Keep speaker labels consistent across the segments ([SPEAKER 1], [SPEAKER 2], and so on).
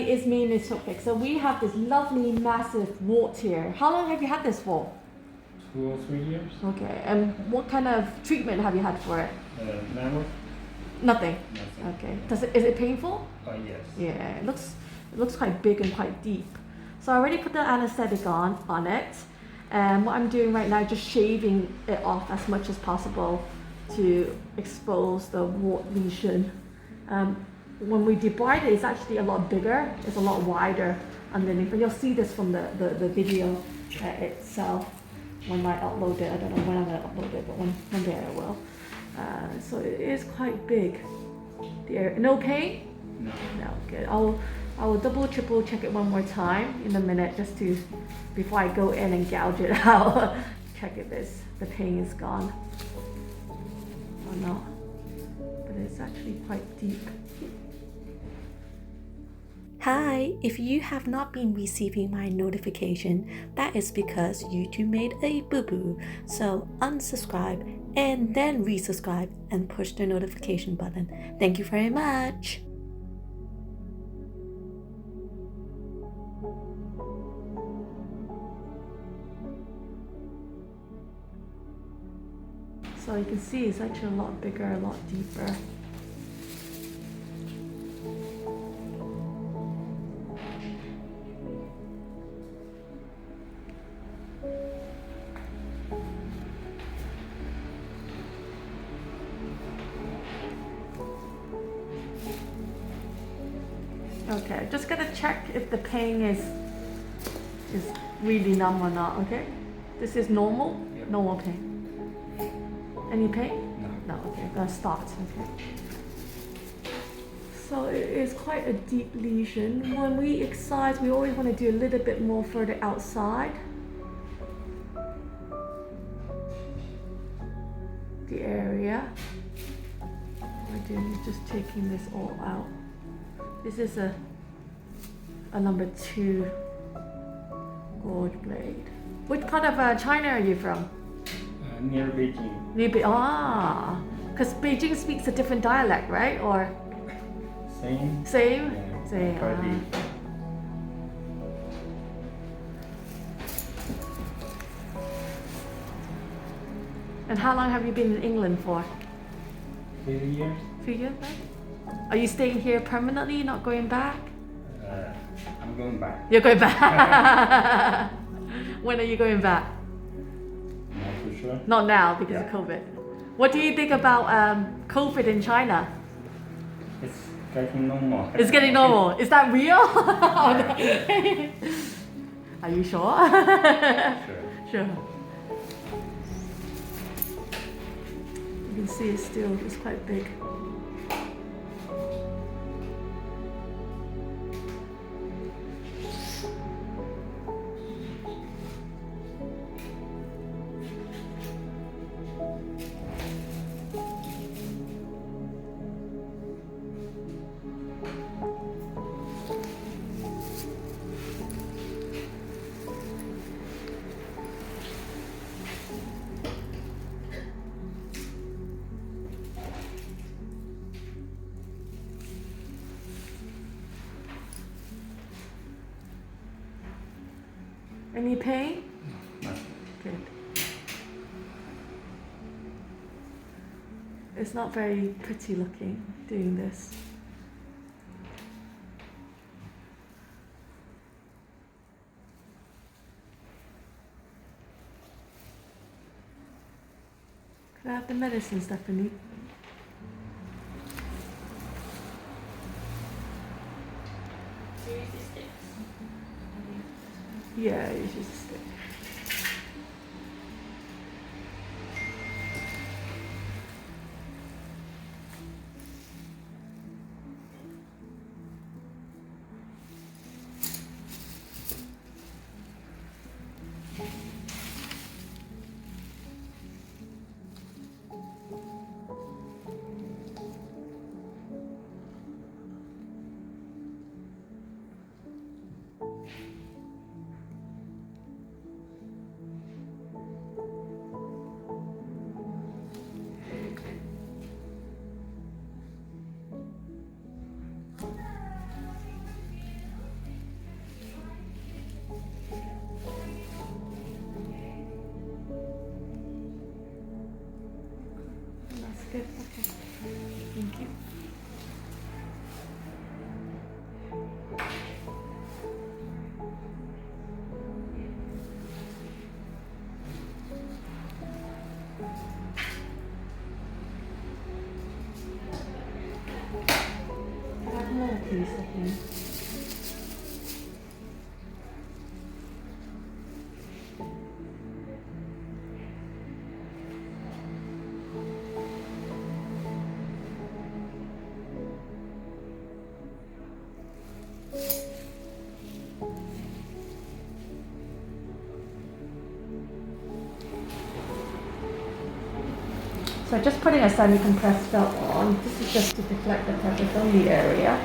[SPEAKER 1] is mainly topic. So we have this lovely massive wart here. How long have you had this for?
[SPEAKER 2] 2 or 3 years.
[SPEAKER 1] Okay, and what kind of treatment have you had for it?
[SPEAKER 2] Never.
[SPEAKER 1] Nothing.
[SPEAKER 2] Nothing.
[SPEAKER 1] Okay. Is it painful?
[SPEAKER 2] Yes.
[SPEAKER 1] Yeah, it looks quite big and quite deep. So I already put the anesthetic on it. And what I'm doing right now is just shaving it off as much as possible to expose the wart lesion. When we debride it, it's actually a lot bigger. It's a lot wider underneath. And you'll see this from the video itself when I upload it. I don't know when I'm going to upload it, but one day I will. So it is quite big. No pain?
[SPEAKER 2] No.
[SPEAKER 1] No, good. I will double, triple check it one more time in a minute just to, before I go in and gouge it out. Check if the pain is gone or not. But it's actually quite deep. Hi, if you have not been receiving my notification, that is because YouTube made a boo-boo. So unsubscribe and then resubscribe and push the notification button. Thank you very much. So you can see it's actually a lot bigger, a lot deeper. Okay, just gotta check if the pain is really numb or not, okay? This is normal?
[SPEAKER 2] Yep.
[SPEAKER 1] Normal pain. Any pain?
[SPEAKER 2] No.
[SPEAKER 1] No, okay, let's start, okay. So it is quite a deep lesion. When we excise, we always want to do a little bit more further outside the area. What we're doing is just taking this all out. This is a number 2 gorge blade. What part of China are you from?
[SPEAKER 2] Near Beijing.
[SPEAKER 1] Because Beijing speaks a different dialect, right? Or
[SPEAKER 2] Same.
[SPEAKER 1] same?
[SPEAKER 2] Yeah.
[SPEAKER 1] Same.
[SPEAKER 2] Harley.
[SPEAKER 1] And how long have you been in England for?
[SPEAKER 2] 3 years.
[SPEAKER 1] 3 years, right? Are you staying here permanently, not going back?
[SPEAKER 2] I'm going back.
[SPEAKER 1] You're going back. When are you going back?
[SPEAKER 2] Not too sure.
[SPEAKER 1] Not now because of COVID. What do you think about COVID in China?
[SPEAKER 2] It's getting normal.
[SPEAKER 1] It's getting normal. Is that real? Are you sure?
[SPEAKER 2] Sure.
[SPEAKER 1] Sure. You can see it's quite big. Any pain?
[SPEAKER 2] No.
[SPEAKER 1] Good. It's not very pretty looking doing this. Could I have the medicine, Stephanie? Yeah, you should stick. good. Okay. Thank you. Can I have more, please, I think? So just putting a semi-compressed felt on. This is just to deflect the pressure from the area.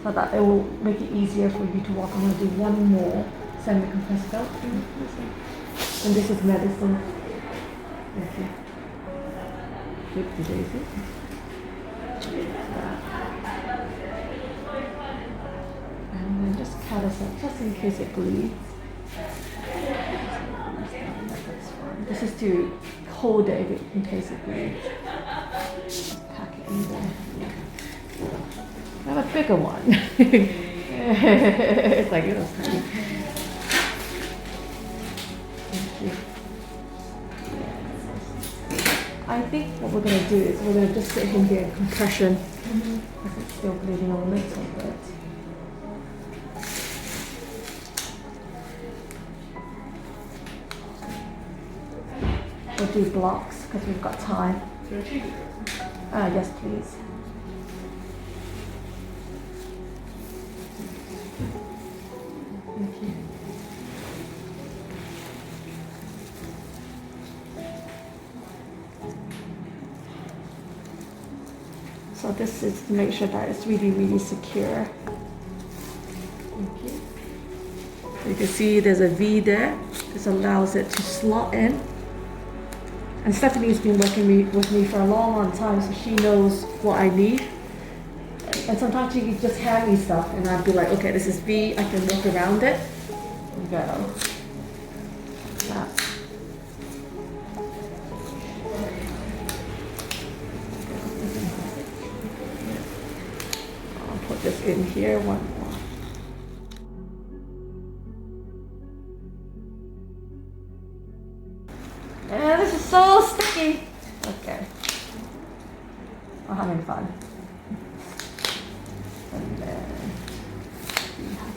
[SPEAKER 1] So that it will make it easier for you to walk. I'm going to do one more semi-compressed felt. And this is medicine. Thank you. Oopsie daisy. And then just callus up, just in case it bleeds. This is to hold it in case it bleeds. Just pack it in there. I have a bigger one. It's like this tiny. Thank you. I think what we're going to do is we're going to just sit him here in compression because it's still bleeding a little bit. We'll do blocks because we've got time. Yes, please. Thank you. So this is to make sure that it's really, really secure. Thank you. You can see there's a V there. This allows it to slot in. And Stephanie's been working with me for a long, long time, so she knows what I need. And sometimes she can just hand me stuff, and I'd be like, okay, this is V, I can work around it. And go. Like that. I'll put this in here one more. This is so sticky. Okay. I'm having fun. And then,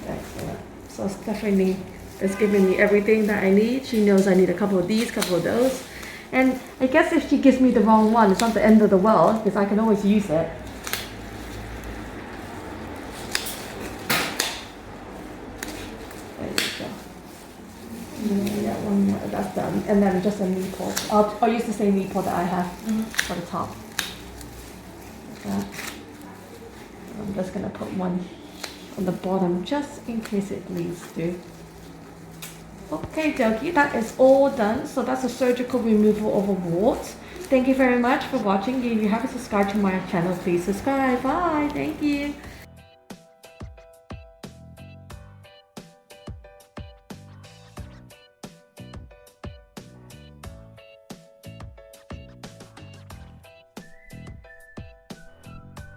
[SPEAKER 1] excellent. So Stephanie is giving me everything that I need. She knows I need a couple of these, couple of those. And I guess if she gives me the wrong one, it's not the end of the world because I can always use it. There you go. Yeah, one more, that's done. And then just a knee pull. I'll use the same knee pull that I have for the top. Like that. I'm just gonna put one on the bottom just in case it bleeds too. Okay, dokie, that is all done. So that's a surgical removal of a wart. Thank you very much for watching. If you haven't subscribed to my channel, please subscribe. Bye. Thank you.